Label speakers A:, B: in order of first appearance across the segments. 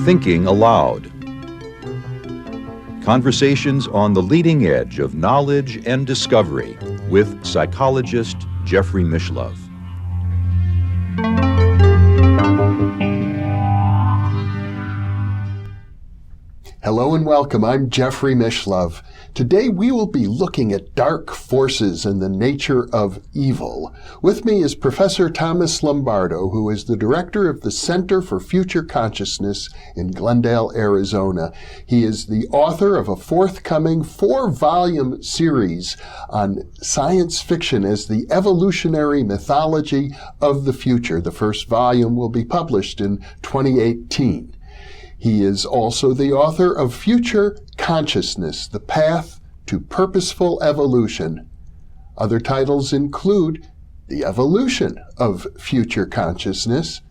A: Thinking Aloud. Conversations on the leading edge of knowledge and discovery with psychologist Jeffrey Mishlove.
B: Hello and welcome. I'm Jeffrey Mishlove. Today we will be looking at dark forces and the nature of evil. With me is Professor Thomas Lombardo, who is the director of the Center for Future Consciousness in Glendale, Arizona. He is the author of a forthcoming 4-volume series on science fiction as the Evolutionary Mythology of the Future. The first volume will be published in 2018. He is also the author of Future Consciousness, The Path to Purposeful Evolution. Other titles include The Evolution of Future Consciousness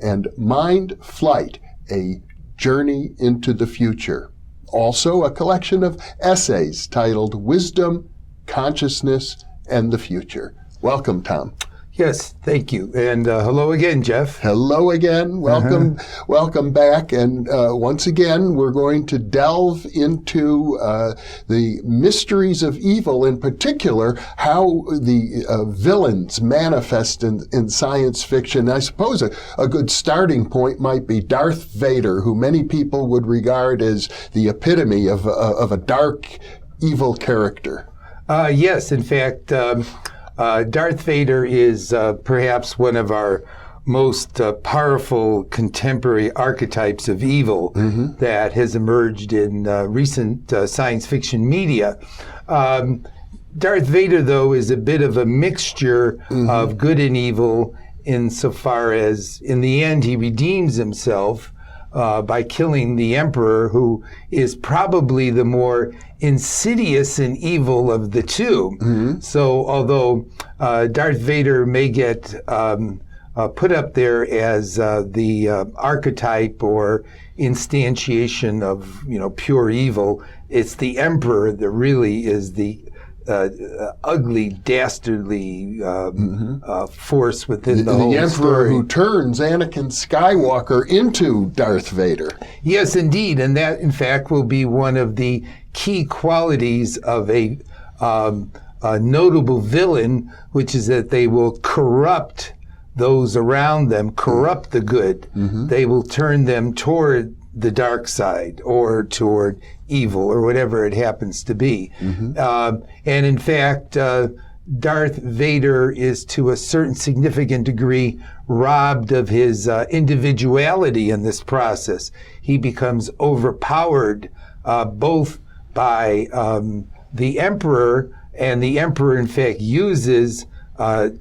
B: and Mind Flight, A Journey into the Future. Also a collection of essays titled Wisdom, Consciousness, and the Future. Welcome, Tom.
C: Yes, thank you. And hello again, Jeff.
B: Hello again. Welcome, welcome back. And once again, we're going to delve into the mysteries of evil, in particular, how the villains manifest in science fiction. I suppose a good starting point might be Darth Vader, who many people would regard as the epitome of a dark, evil character.
C: Yes, in fact, Darth Vader is perhaps one of our most powerful contemporary archetypes of evil that has emerged in recent science fiction media. Darth Vader, though, is a bit of a mixture of good and evil insofar as, in the end, he redeems himself by killing the Emperor, who is probably the more insidious and evil of the two. So although Darth Vader may get put up there as the archetype or instantiation of pure evil, it's the Emperor that really is the ugly, dastardly force within the whole
B: Emperor
C: story.
B: Who turns Anakin Skywalker into Darth Vader.
C: Yes, indeed, and that, in fact, will be one of the key qualities of a notable villain, which is that they will corrupt those around them, corrupt the good. They will turn them toward the dark side or toward evil or whatever it happens to be. And in fact, Darth Vader is to a certain significant degree robbed of his individuality in this process. He becomes overpowered both by the Emperor, and the Emperor in fact uses Anakin's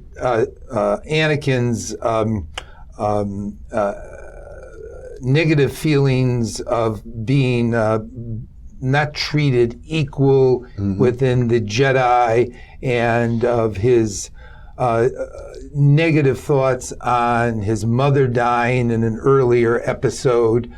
C: negative feelings of being not treated equal within the Jedi, and of his negative thoughts on his mother dying in an earlier episode.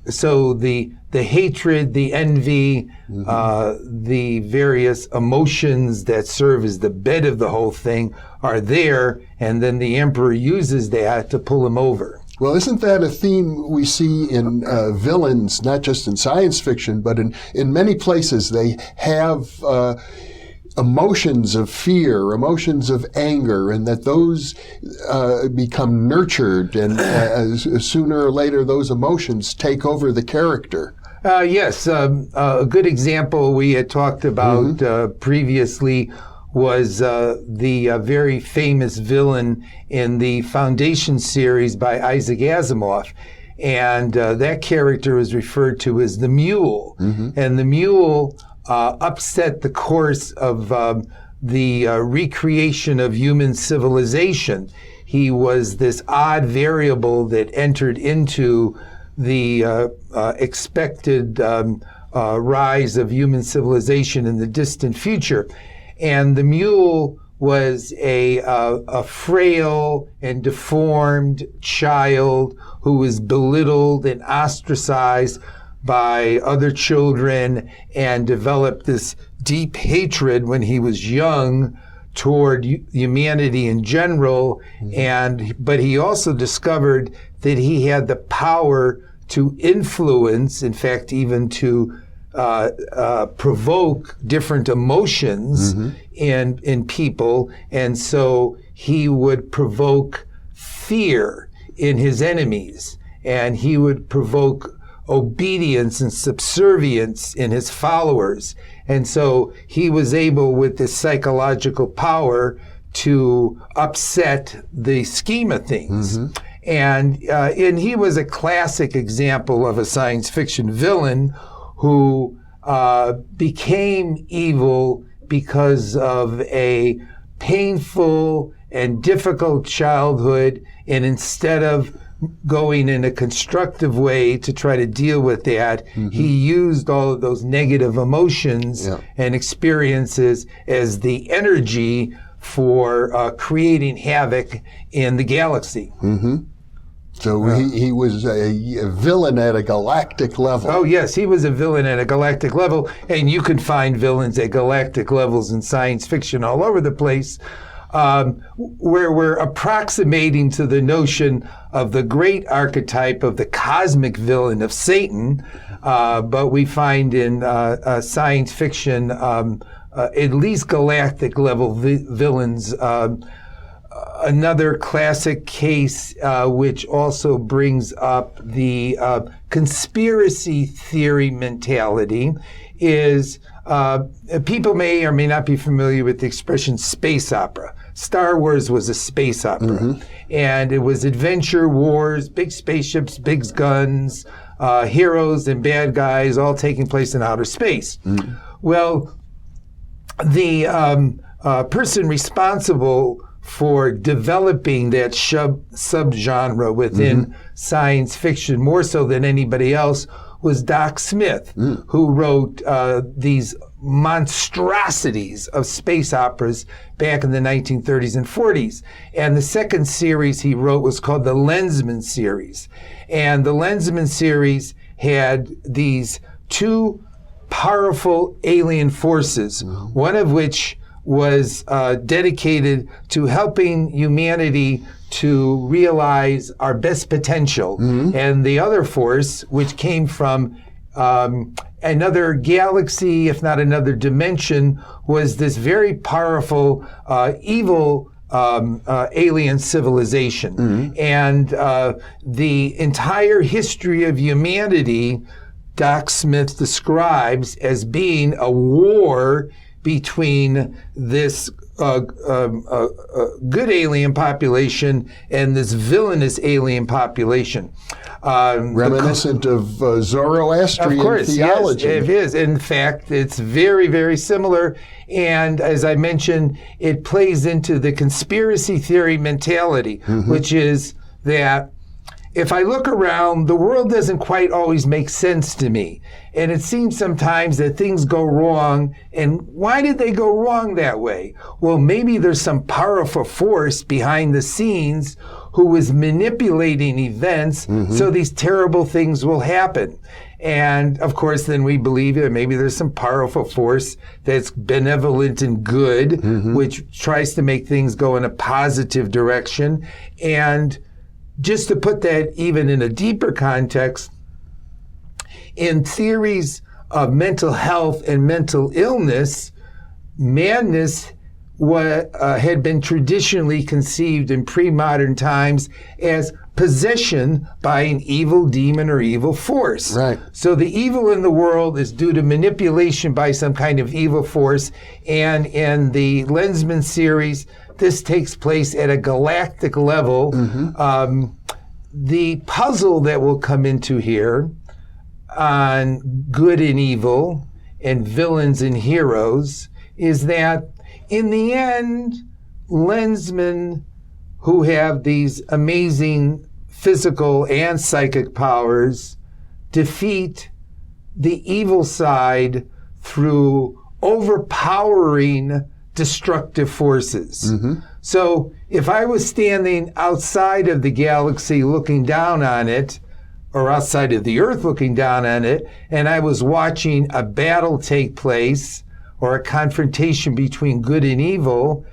C: So the hatred, the envy, the various emotions that serve as the bed of the whole thing are there, and then the Emperor uses that to pull him over.
B: Well, isn't that a theme we see in villains, not just in science fiction, but in many places? They have emotions of fear, emotions of anger, and that those become nurtured, and sooner or later those emotions take over the character.
C: Yes, a good example we had talked about previously was the very famous villain in the Foundation series by Isaac Asimov. And that character is referred to as the Mule. And the Mule upset the course of the recreation of human civilization. He was this odd variable that entered into the expected rise of human civilization in the distant future. And the Mule was a frail and deformed child who was belittled and ostracized by other children and developed this deep hatred when he was young toward humanity in general, but he also discovered that he had the power to influence, in fact, even to provoke different emotions in people, and so he would provoke fear in his enemies, and he would provoke obedience and subservience in his followers. And so he was able, with this psychological power, to upset the scheme of things. And he was a classic example of a science fiction villain who became evil because of a painful and difficult childhood, and instead of going in a constructive way to try to deal with that, he used all of those negative emotions and experiences as the energy for creating havoc in the galaxy.
B: So he was a villain at a galactic level.
C: Oh, yes, he was a villain at a galactic level, and you can find villains at galactic levels in science fiction all over the place. Where we're approximating to the notion of the great archetype of the cosmic villain of Satan, but we find in science fiction at least galactic level villains. Another classic case which also brings up the conspiracy theory mentality is people may or may not be familiar with the expression space opera. Star Wars was a space opera, and it was adventure, wars, big spaceships, big guns, heroes and bad guys all taking place in outer space. Well, the person responsible for developing that subgenre within science fiction more so than anybody else was Doc Smith, who wrote these monstrosities of space operas back in the 1930s and 40s. And the second series he wrote was called the Lensman series. And the Lensman series had these two powerful alien forces, one of which was dedicated to helping humanity to realize our best potential. And the other force, which came from another galaxy, if not another dimension, was this very powerful evil alien civilization. And the entire history of humanity, Doc Smith describes as being a war between this good alien population and this villainous alien population.
B: Reminiscent of Zoroastrian theology.
C: Yes, it is. In fact, it's very, very similar. And as I mentioned, it plays into the conspiracy theory mentality, which is that if I look around, the world doesn't quite always make sense to me. And it seems sometimes that things go wrong. And why did they go wrong that way? Well, maybe there's some powerful force behind the scenes who is manipulating events so these terrible things will happen. And of course, then we believe that maybe there's some powerful force that's benevolent and good, which tries to make things go in a positive direction. And just to put that even in a deeper context, in theories of mental health and mental illness, madness had been traditionally conceived in pre-modern times as possession by an evil demon or evil force.
B: Right.
C: So the evil in the world is due to manipulation by some kind of evil force. And in the Lensman series, this takes place at a galactic level. The puzzle that will come into here on good and evil and villains and heroes is that in the end, lensmen who have these amazing physical and psychic powers defeat the evil side through overpowering destructive forces. So if I was standing outside of the galaxy looking down on it, or outside of the Earth looking down on it, and I was watching a battle take place or a confrontation between good and evil,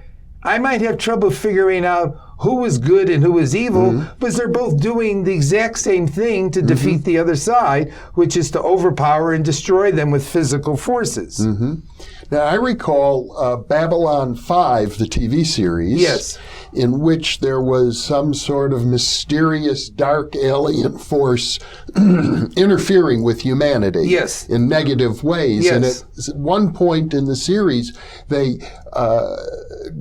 C: I might have trouble figuring out who was good and who was evil, because they're both doing the exact same thing to defeat the other side, which is to overpower and destroy them with physical forces.
B: Now, I recall Babylon 5, the TV series,
C: Yes.
B: in which there was some sort of mysterious dark alien force interfering with humanity
C: Yes.
B: in negative ways.
C: Yes.
B: And at one point in the series, they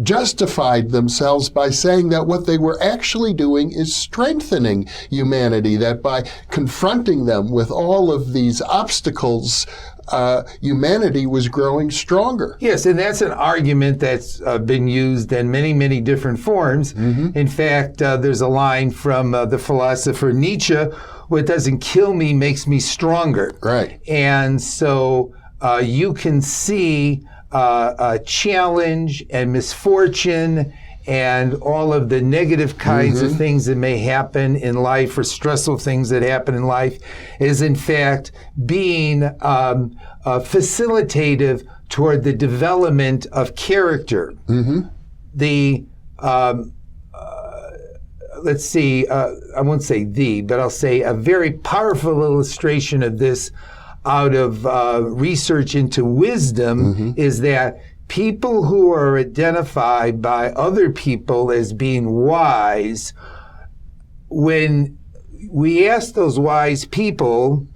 B: justified themselves by saying that what they were actually doing is strengthening humanity, that by confronting them with all of these obstacles, humanity was growing stronger.
C: Yes, and that's an argument that's been used in many, many different forms. In fact, there's a line from the philosopher Nietzsche, what doesn't kill me makes me stronger.
B: Right.
C: And so you can see a challenge and misfortune and all of the negative kinds of things that may happen in life, or stressful things that happen in life, is in fact being facilitative toward the development of character. The let's see, I won't say but I'll say a very powerful illustration of this out of research into wisdom is that people who are identified by other people as being wise, when we ask those wise people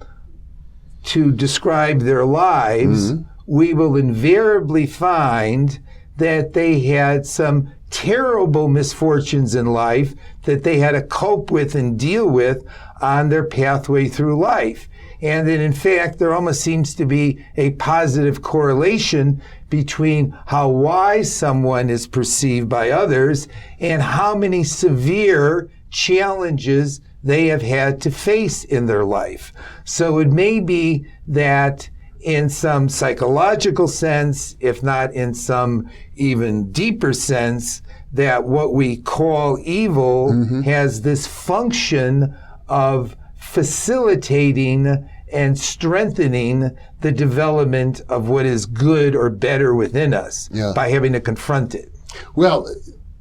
C: to describe their lives, we will invariably find that they had some terrible misfortunes in life that they had to cope with and deal with on their pathway through life. And that, in fact, there almost seems to be a positive correlation between how wise someone is perceived by others and how many severe challenges they have had to face in their life. So it may be that in some psychological sense, if not in some even deeper sense, that what we call evil has this function of facilitating and strengthening the development of what is good or better within us by having to confront it.
B: Well,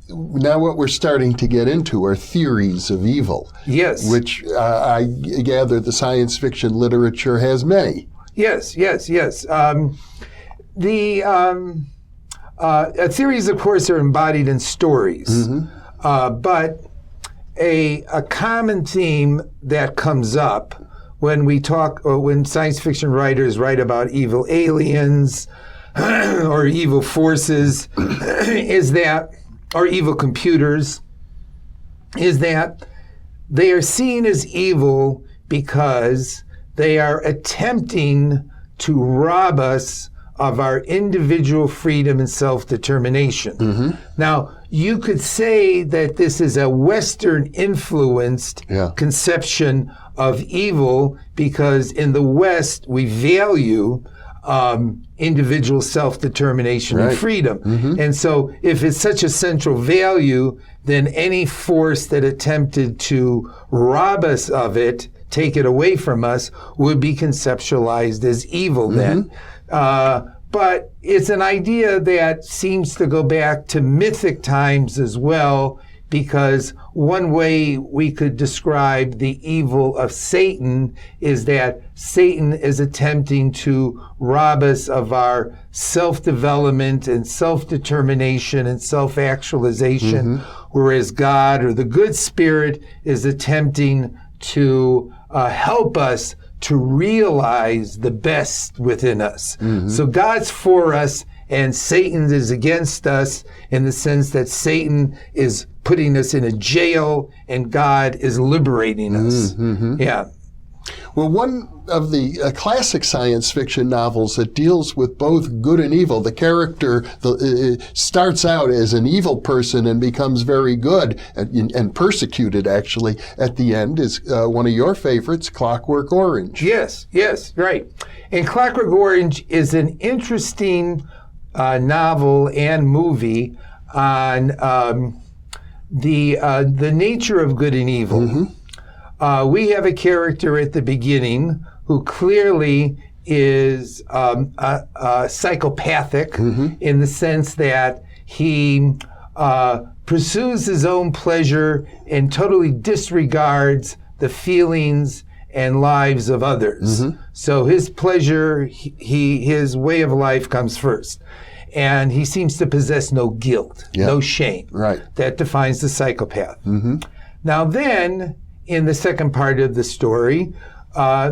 B: now what we're starting to get into are theories of evil.
C: Theories.
B: Which I gather the science fiction literature has many.
C: Yes. Theories, of course, are embodied in stories. But a common theme that comes up when we talk, or when science fiction writers write about evil aliens or evil forces, is that, or evil computers, is that they are seen as evil because they are attempting to rob us of our individual freedom and self-determination. Now, you could say that this is a Western-influenced conception of evil, because in the West, we value individual self-determination and freedom. And so if it's such a central value, then any force that attempted to rob us of it, take it away from us, would be conceptualized as evil then. But it's an idea that seems to go back to mythic times as well, because one way we could describe the evil of Satan is that Satan is attempting to rob us of our self-development and self-determination and self-actualization, whereas God, or the good spirit, is attempting to help us to realize the best within us. So God's for us and Satan is against us, in the sense that Satan is putting us in a jail and God is liberating us.
B: Well, one of the classic science fiction novels that deals with both good and evil, the character starts out as an evil person and becomes very good and persecuted, actually, at the end, is one of your favorites, Clockwork Orange.
C: Yes, right. And Clockwork Orange is an interesting novel and movie on the nature of good and evil. We have a character at the beginning who clearly is psychopathic in the sense that he pursues his own pleasure and totally disregards the feelings and lives of others. So his pleasure, his way of life comes first. And he seems to possess no guilt, no shame.
B: Right.
C: That defines the psychopath. Now then, in the second part of the story,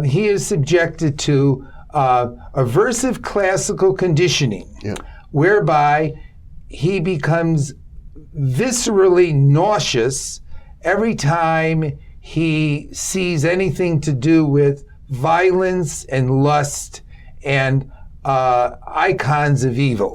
C: he is subjected to aversive classical conditioning, whereby he becomes viscerally nauseous every time he sees anything to do with violence and lust and icons of evil.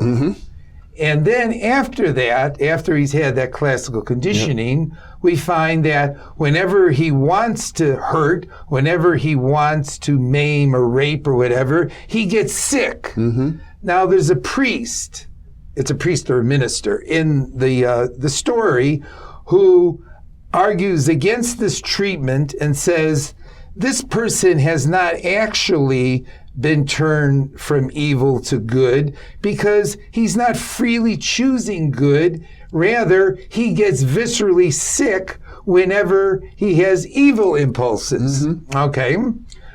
C: And then after that, after he's had that classical conditioning, we find that whenever he wants to hurt, whenever he wants to maim or rape or whatever, he gets sick. Now there's a priest, it's a priest or a minister in the story, who argues against this treatment and says, this person has not actually been turned from evil to good because he's not freely choosing good. Rather, he gets viscerally sick whenever he has evil impulses. Okay?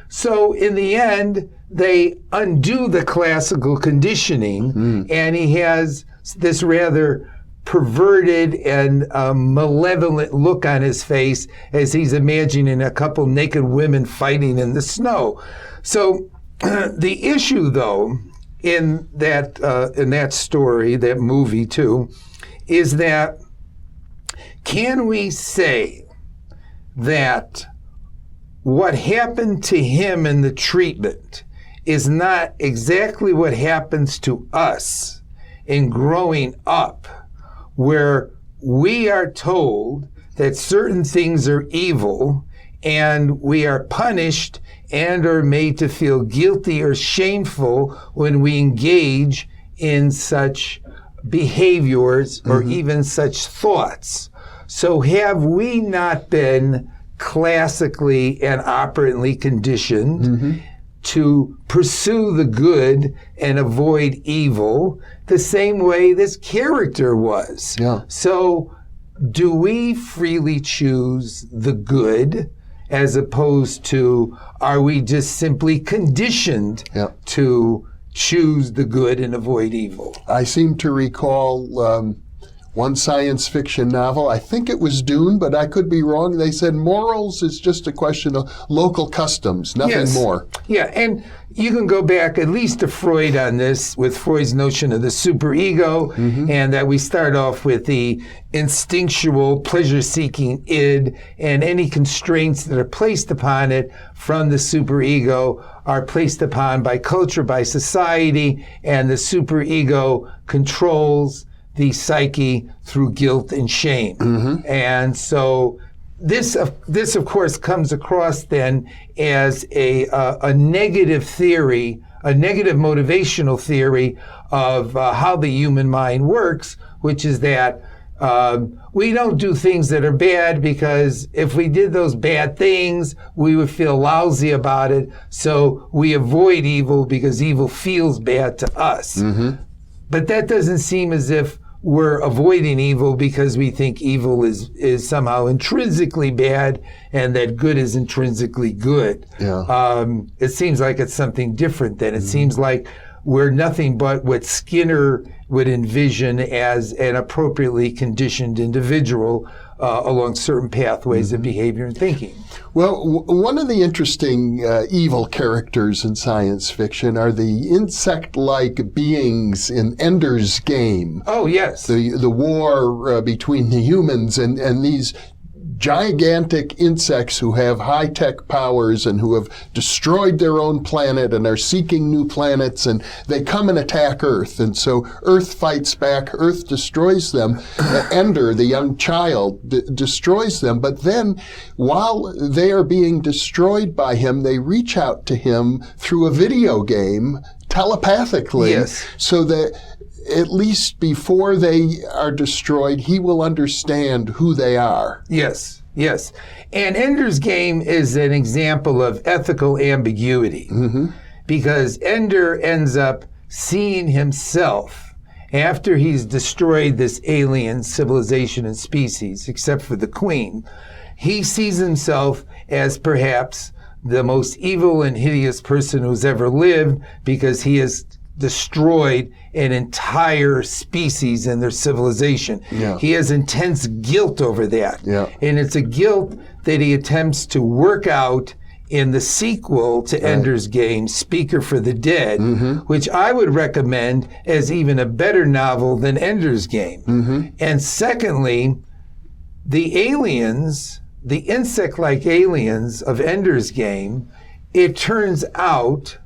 C: So in the end, they undo the classical conditioning, and he has this rather perverted and malevolent look on his face as he's imagining a couple naked women fighting in the snow. So the issue, though, in that story, that movie too, is that can we say that what happened to him in the treatment is not exactly what happens to us in growing up, where we are told that certain things are evil and we are punished and are made to feel guilty or shameful when we engage in such behaviors or even such thoughts. So have we not been classically and operantly conditioned to pursue the good and avoid evil the same way this character was? So do we freely choose the good, as opposed to are we just simply conditioned to choose the good and avoid evil?
B: I seem to recall one science fiction novel, I think it was Dune, but I could be wrong. They said morals is just a question of local customs, nothing more.
C: Yeah, and you can go back at least to Freud on this, with Freud's notion of the superego, and that we start off with the instinctual, pleasure-seeking id, and any constraints that are placed upon it from the superego are placed upon by culture, by society, and the superego controls the psyche through guilt and shame. And so this of course comes across then as a negative theory, a negative motivational theory of how the human mind works, which is that we don't do things that are bad because if we did those bad things, we would feel lousy about it. So we avoid evil because evil feels bad to us. But that doesn't seem as if we're avoiding evil because we think evil is somehow intrinsically bad and that good is intrinsically good. It seems like it's something different then. It seems like we're nothing but what Skinner would envision as an appropriately conditioned individual along certain pathways of behavior and thinking.
B: Well, one of the interesting evil characters in science fiction are the insect-like beings in Ender's Game.
C: Oh, yes.
B: The war between the humans and these gigantic insects who have high-tech powers and who have destroyed their own planet and are seeking new planets, and they come and attack Earth. And so Earth fights back, Earth destroys them. Ender, the young child, destroys them. But then, while they are being destroyed by him, they reach out to him through a video game telepathically, so that at least before they are destroyed, he will understand who they are.
C: Yes. And Ender's Game is an example of ethical ambiguity, because Ender ends up seeing himself after he's destroyed this alien civilization and species, except for the queen, he sees himself as perhaps the most evil and hideous person who's ever lived because he has destroyed an entire species and their civilization.
B: Yeah.
C: He has intense guilt over that.
B: Yeah.
C: And it's a guilt that he attempts to work out in the sequel to Ender's Game, Speaker for the Dead, which I would recommend as even a better novel than Ender's Game. And secondly, the aliens, the insect-like aliens of Ender's Game, it turns out,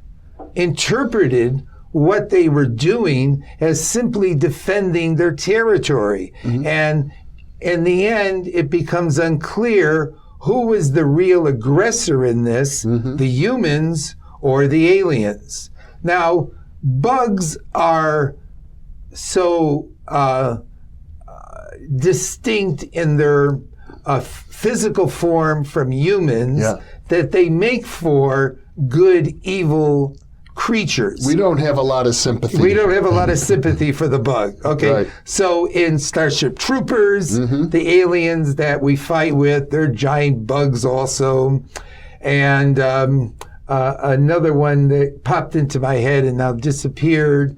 C: interpreted what they were doing as simply defending their territory. And in the end, it becomes unclear who was the real aggressor in this, the humans or the aliens. Now, bugs are so distinct in their physical form from humans that they make for good, evil creatures.
B: We don't have a lot of sympathy.
C: We don't have a lot of sympathy for the bug. Okay.
B: Right.
C: So in Starship Troopers, the aliens that we fight with, they're giant bugs also. And another one that popped into my head and now disappeared,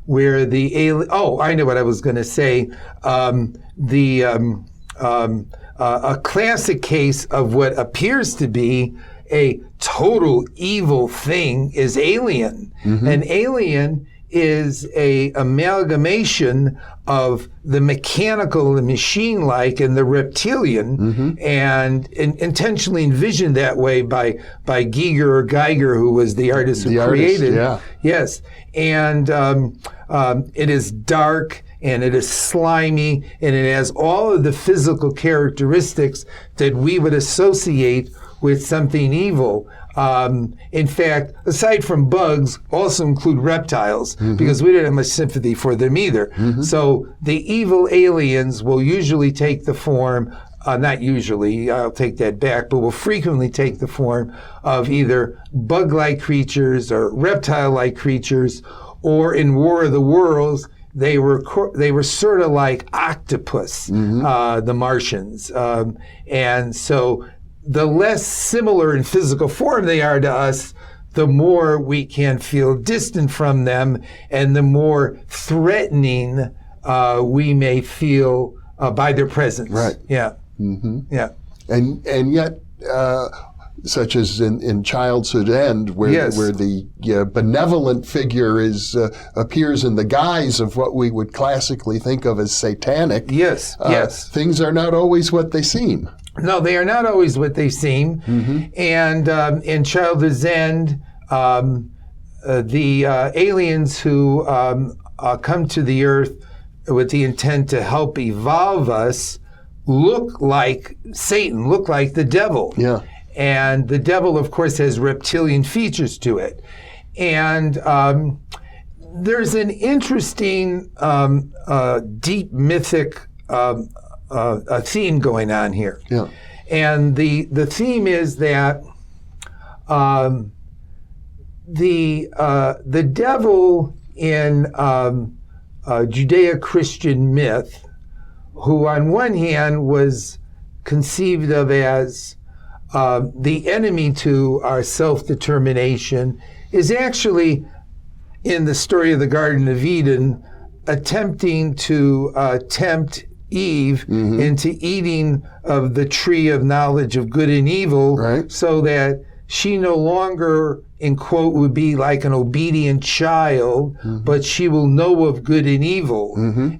C: where the alien, I know what I was going to say. A classic case of what appears to be a total evil thing is Alien. An alien is a amalgamation of the mechanical, the machine-like, and the reptilian, and intentionally envisioned that way by Giger or Geiger, who was the artist who created. Yes, and it is dark, and it is slimy, and it has all of the physical characteristics that we would associate with something evil. In fact, aside from bugs, also include reptiles, because we didn't have much sympathy for them either. So the evil aliens will usually take the form, not usually, I'll take that back, but will frequently take the form of either bug-like creatures or reptile-like creatures, or in War of the Worlds, they were sort of like octopus, the Martians. And so the less similar in physical form they are to us, the more we can feel distant from them, and the more threatening we may feel by their presence.
B: Right.
C: Yeah. Yeah.
B: And yet, such as in Childhood's End, where the benevolent figure appears in the guise of what we would classically think of as satanic.
C: Yes.
B: Things are not always what they seem.
C: No, they are not always what they seem. And in Childhood's End, the aliens who come to the Earth with the intent to help evolve us look like Satan, look like the devil. Yeah. And the devil, of course, has reptilian features to it. And there's an interesting, deep mythic a theme going on here. Yeah. And the theme is that the devil in Judeo-Christian myth, who on one hand was conceived of as the enemy to our self-determination, is actually, in the story of the Garden of Eden, attempting to tempt Eve into eating of the tree of knowledge of good and evil, so that she no longer, in quote, would be like an obedient child, but she will know of good and evil.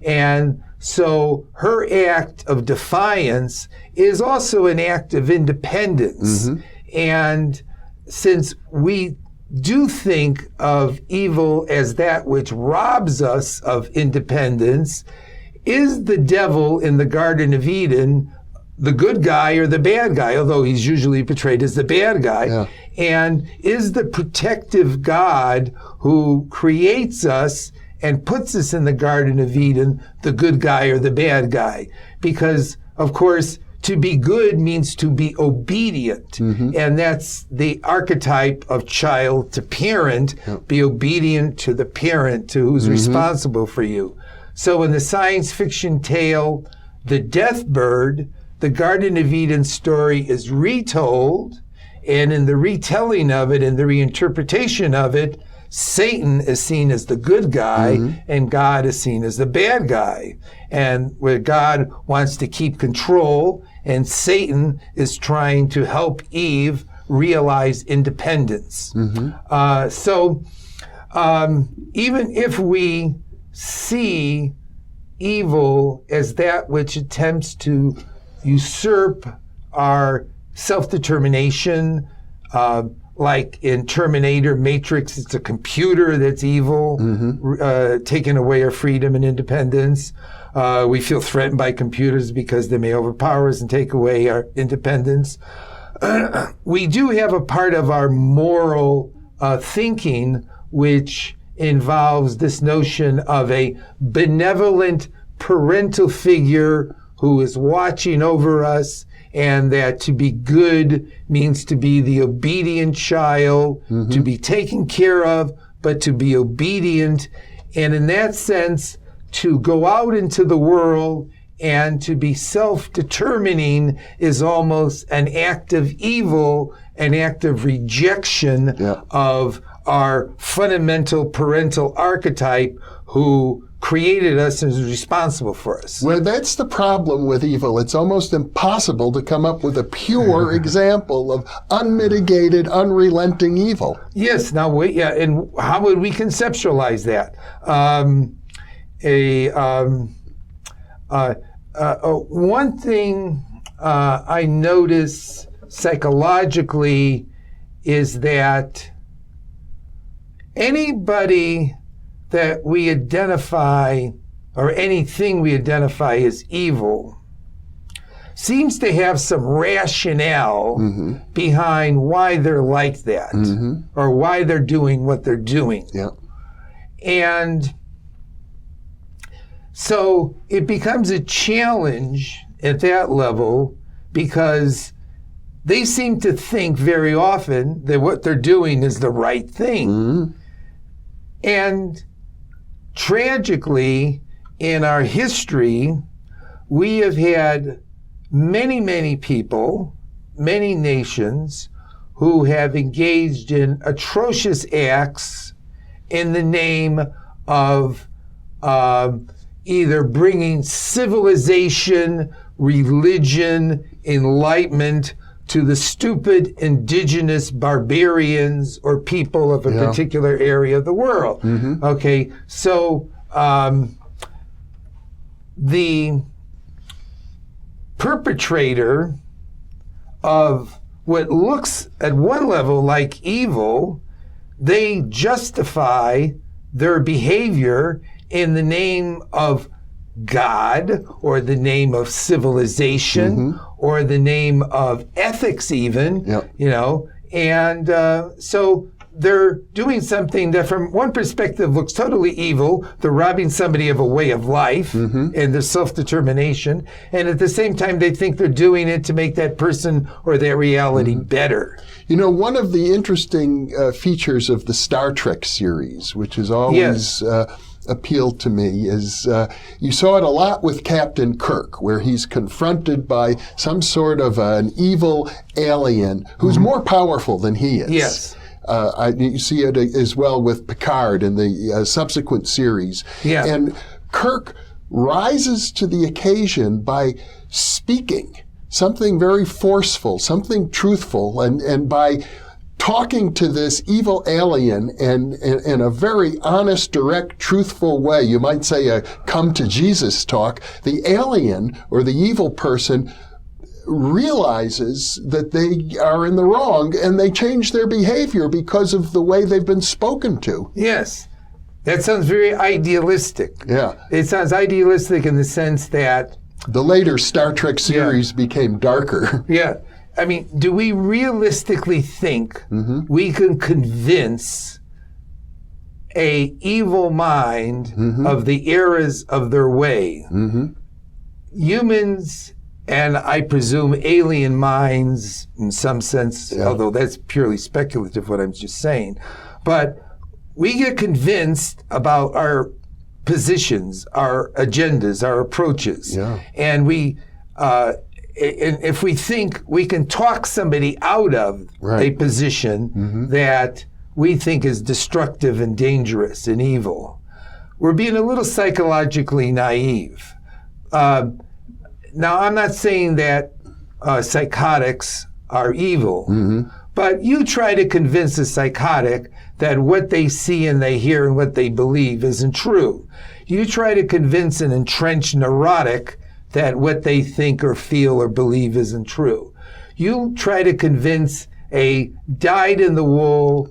C: And so her act of defiance is also an act of independence. And since we do think of evil as that which robs us of independence, is the devil in the Garden of Eden the good guy or the bad guy, although he's usually portrayed as the bad guy? Yeah. And is the protective God who creates us and puts us in the Garden of Eden the good guy or the bad guy? Because, of course, To be good means to be obedient. And that's the archetype of child to parent. Be obedient to the parent to who's responsible for you. So in the science fiction tale, The Death Bird, the Garden of Eden story is retold. And in the retelling of it and the reinterpretation of it, Satan is seen as the good guy and God is seen as the bad guy. And where God wants to keep control and Satan is trying to help Eve realize independence. So even if we see evil as that which attempts to usurp our self-determination, like in Terminator, Matrix, it's a computer that's evil, taking away our freedom and independence. We feel threatened by computers because they may overpower us and take away our independence. We do have a part of our moral thinking which involves this notion of a benevolent parental figure who is watching over us, and that to be good means to be the obedient child, to be taken care of, but to be obedient. And in that sense, to go out into the world and to be self-determining is almost an act of evil, an act of rejection of our fundamental parental archetype who created us and is responsible for us.
B: Well, that's the problem with evil. It's almost impossible to come up with a pure example of unmitigated, unrelenting evil.
C: Yes. Now, and how would we conceptualize that? One thing I notice psychologically is that anybody that we identify, or anything we identify as evil, seems to have some rationale behind why they're like that, or why they're doing what they're doing. And so it becomes a challenge at that level because they seem to think very often that what they're doing is the right thing. And tragically, in our history, we have had many, many people, many nations, who have engaged in atrocious acts in the name of either bringing civilization, religion, enlightenment to the stupid indigenous barbarians or people of a particular area of the world. Okay, so the perpetrator of what looks at one level like evil, they justify their behavior in the name of God, or the name of civilization, or the name of ethics even, you know, and so they're doing something that from one perspective looks totally evil. They're robbing somebody of a way of life and their self-determination, and at the same time they think they're doing it to make that person or their reality better.
B: You know, one of the interesting features of the Star Trek series, which is always appealed to me, is you saw it a lot with Captain Kirk, where he's confronted by some sort of an evil alien who's more powerful than he is. You see it as well with Picard in the subsequent series. And Kirk rises to the occasion by speaking something very forceful, something truthful, and by talking to this evil alien in a very honest, direct, truthful way. You might say a come to Jesus talk. The alien or the evil person realizes that they are in the wrong and they change their behavior because of the way they've been spoken to.
C: Yes. That sounds very idealistic. It sounds idealistic in the sense that
B: the later Star Trek series became darker.
C: I mean, do we realistically think we can convince a evil mind of the errors of their way? Humans and I presume alien minds in some sense, although that's purely speculative what I'm just saying. But we get convinced about our positions, our agendas, our approaches. And we, if we think we can talk somebody out of a position that we think is destructive and dangerous and evil, we're being a little psychologically naive. Now, I'm not saying that psychotics are evil, but you try to convince a psychotic that what they see and they hear and what they believe isn't true. You try to convince an entrenched neurotic that what they think or feel or believe isn't true. You try to convince a dyed-in-the-wool,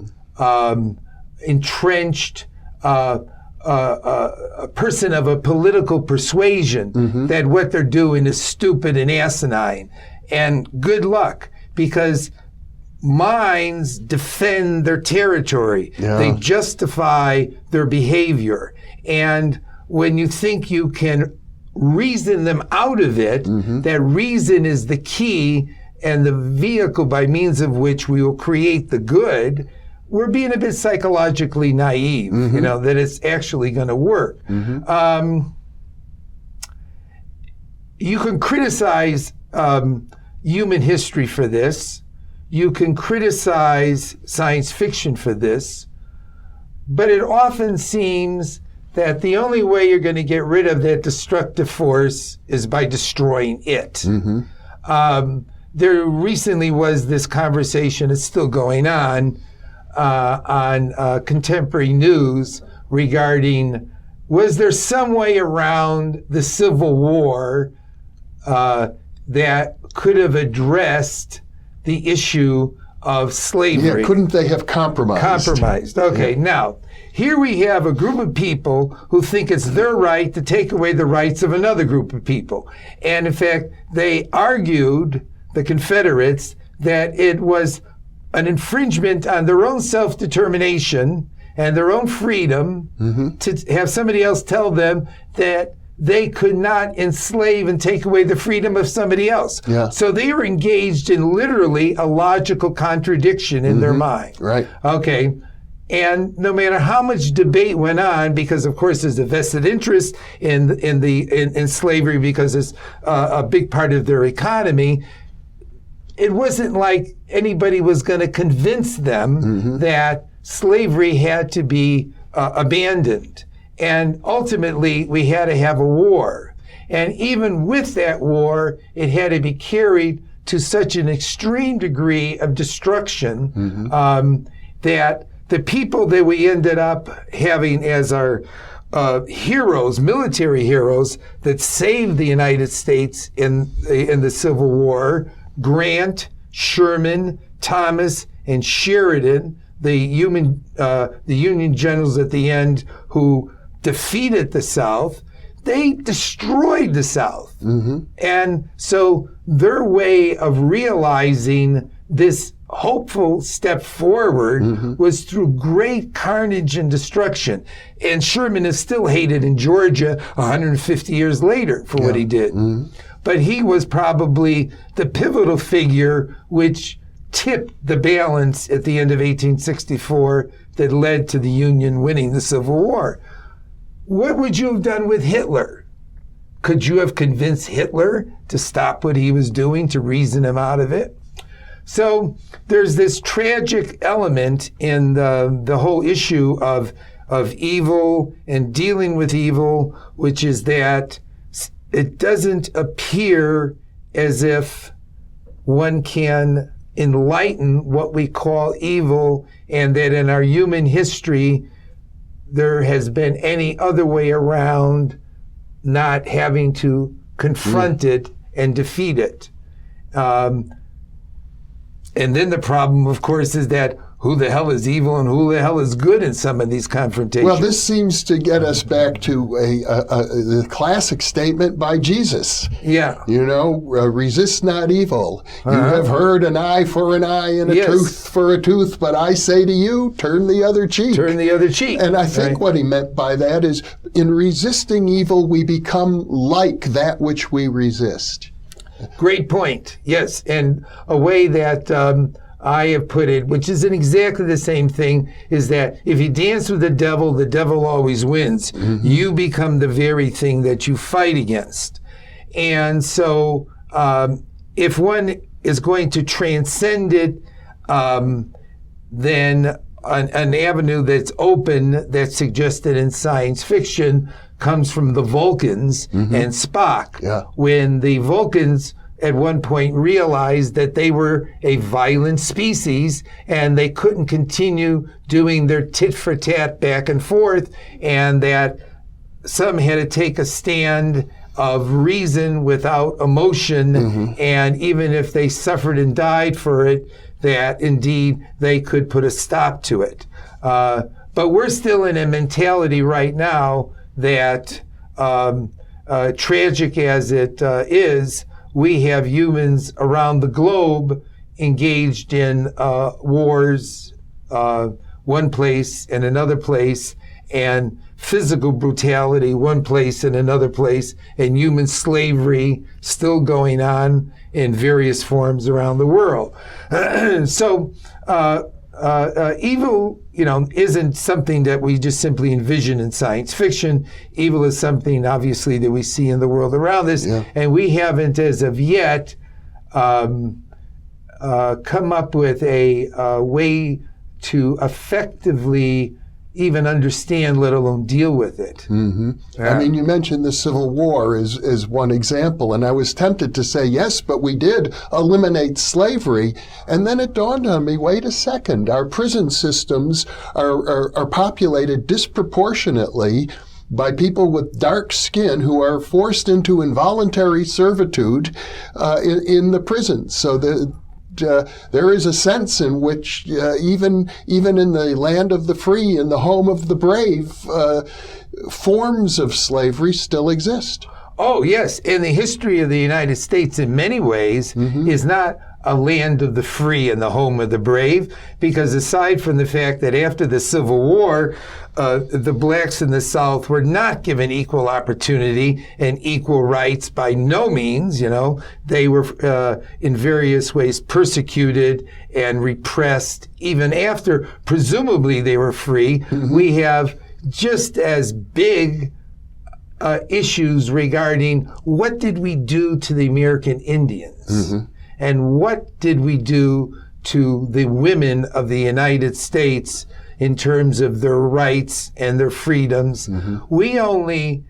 C: entrenched a person of a political persuasion that what they're doing is stupid and asinine. And good luck, because minds defend their territory. They justify their behavior. And when you think you can reason them out of it, that reason is the key and the vehicle by means of which we will create the good, we're being a bit psychologically naive, you know, that it's actually going to work. You can criticize human history for this. You can criticize science fiction for this. But it often seems that the only way you're going to get rid of that destructive force is by destroying it. There recently was this conversation, it's still going on contemporary news regarding, was there some way around the Civil War that could have addressed the issue of slavery?
B: Couldn't they have compromised?
C: Okay, now, here we have a group of people who think it's their right to take away the rights of another group of people. And in fact, they argued, the Confederates, that it was an infringement on their own self-determination and their own freedom to have somebody else tell them that they could not enslave and take away the freedom of somebody else. So they were engaged in literally a logical contradiction in their mind. Okay. And no matter how much debate went on, because of course there's a vested interest in slavery because it's a big part of their economy, it wasn't like anybody was going to convince them that slavery had to be abandoned. And ultimately, we had to have a war. And even with that war, it had to be carried to such an extreme degree of destruction that the people that we ended up having as our heroes, military heroes, that saved the United States in the Civil War, Grant, Sherman, Thomas, and Sheridan, the Union generals at the end who defeated the South, they destroyed the South. And so their way of realizing this hopeful step forward was through great carnage and destruction. And Sherman is still hated in Georgia 150 years later for what he did. But he was probably the pivotal figure which tipped the balance at the end of 1864 that led to the Union winning the Civil War. What would you have done with Hitler? Could you have convinced Hitler to stop what he was doing, to reason him out of it? So there's this tragic element in the whole issue of evil and dealing with evil, which is that it doesn't appear as if one can enlighten what we call evil, and that in our human history there has been any other way around not having to confront it and defeat it. And then the problem, of course, is that who the hell is evil and who the hell is good in some of these confrontations?
B: Well, this seems to get us back to the classic statement by Jesus. You know, resist not evil. You have heard an eye for an eye and a tooth for a tooth, but I say to you, turn the other cheek.
C: Turn the other cheek.
B: And I think what he meant by that is, in resisting evil, we become like that which we resist.
C: Great point. Yes, and a way that I have put it, which isn't exactly the same thing, is that if you dance with the devil always wins. You become the very thing that you fight against. And so if one is going to transcend it, then an avenue that's open, that's suggested in science fiction, comes from the Vulcans and Spock.
B: Yeah.
C: When the Vulcans at one point realized that they were a violent species and they couldn't continue doing their tit-for-tat back and forth, and that some had to take a stand of reason without emotion, and even if they suffered and died for it, that indeed they could put a stop to it. But we're still in a mentality right now that, tragic as it is, we have humans around the globe engaged in wars, one place and another place, and physical brutality one place and another place, and human slavery still going on in various forms around the world. So evil, isn't something that we just simply envision in science fiction. Evil is something, obviously, that we see in the world around us, and we haven't, as of yet, come up with a way to effectively even understand, let alone deal with it.
B: I mean, you mentioned the Civil War as one example, and I was tempted to say, yes, but we did eliminate slavery. And then it dawned on me, wait a second, our prison systems are populated disproportionately by people with dark skin who are forced into involuntary servitude in the prisons. So there is a sense in which even in the land of the free, in the home of the brave, forms of slavery still exist.
C: Oh, yes. And the history of the United States in many ways is not a land of the free and the home of the brave, because aside from the fact that after the Civil War, the blacks in the South were not given equal opportunity and equal rights by no means. They were in various ways persecuted and repressed even after presumably they were free. We have just as big issues regarding what did we do to the American Indians, and what did we do to the women of the United States in terms of their rights and their freedoms. We only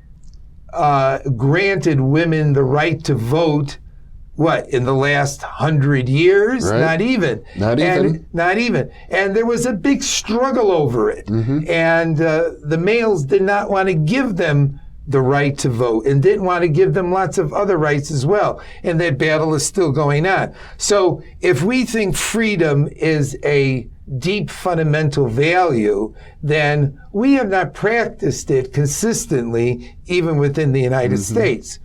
C: granted women the right to vote, in the last 100 years?
B: Right.
C: Not even. Not even. And there was a big struggle over it. And the males did not want to give them the right to vote and didn't want to give them lots of other rights as well. And that battle is still going on. So if we think freedom is a deep fundamental value, then we have not practiced it consistently even within the United States.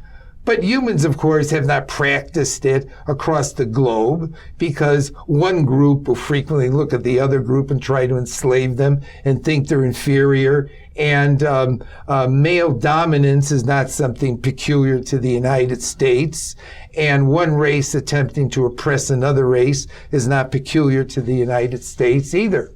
C: But humans, of course, have not practiced it across the globe, because one group will frequently look at the other group and try to enslave them and think they're inferior. And male dominance is not something peculiar to the United States. And one race attempting to oppress another race is not peculiar to the United States either.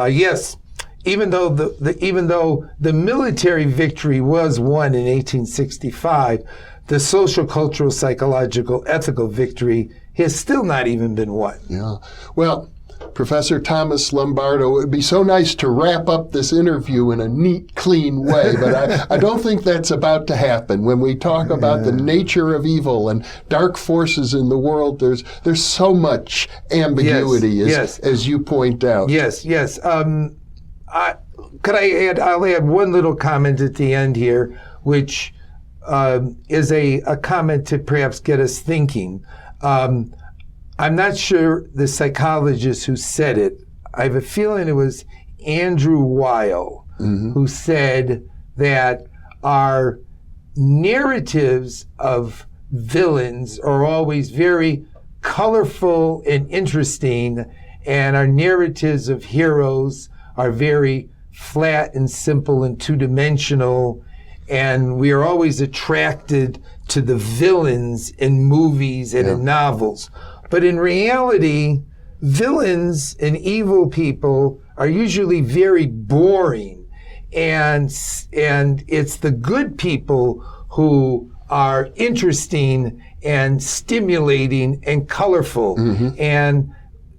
C: Yes. Even though the military victory was won in 1865, the social, cultural, psychological, ethical victory has still not even been won.
B: Yeah. Well, Professor Thomas Lombardo, it would be so nice to wrap up this interview in a neat, clean way, but I don't think that's about to happen. When we talk about the nature of evil and dark forces in the world, there's so much ambiguity, as you point out.
C: Yes. I'll add one little comment at the end here, which is a comment to perhaps get us thinking. I'm not sure the psychologist who said it. I have a feeling it was Andrew Weil, who said that our narratives of villains are always very colorful and interesting, and our narratives of heroes are very flat and simple and two-dimensional. and we are always attracted to the villains in movies and in novels. But in reality, villains and evil people are usually very boring, and it's the good people who are interesting and stimulating and colorful. And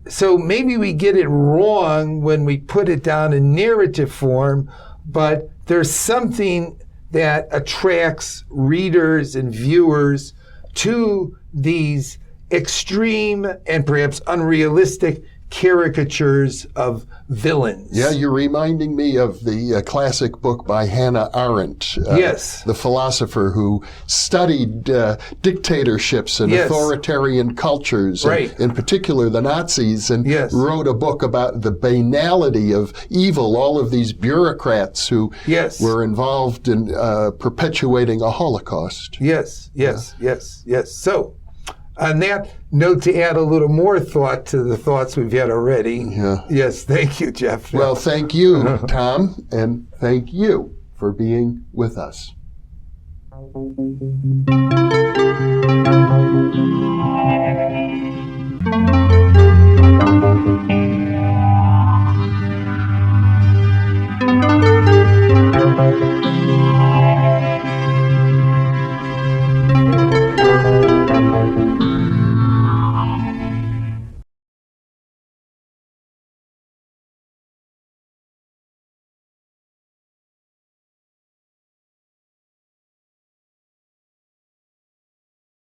C: so maybe we get it wrong when we put it down in narrative form, but there's something that attracts readers and viewers to these extreme and perhaps unrealistic caricatures of villains.
B: Yeah, you're reminding me of the classic book by Hannah Arendt,
C: Yes.
B: the philosopher who studied dictatorships and authoritarian cultures,
C: Right.
B: and in particular the Nazis, and
C: Yes.
B: wrote a book about the banality of evil, all of these bureaucrats who
C: Yes.
B: were involved in perpetuating a Holocaust.
C: Yes. So, on that note, to add a little more thought to the thoughts we've had already. Yes, thank you, Jeff.
B: Well, thank you, Tom, and thank you for being with us.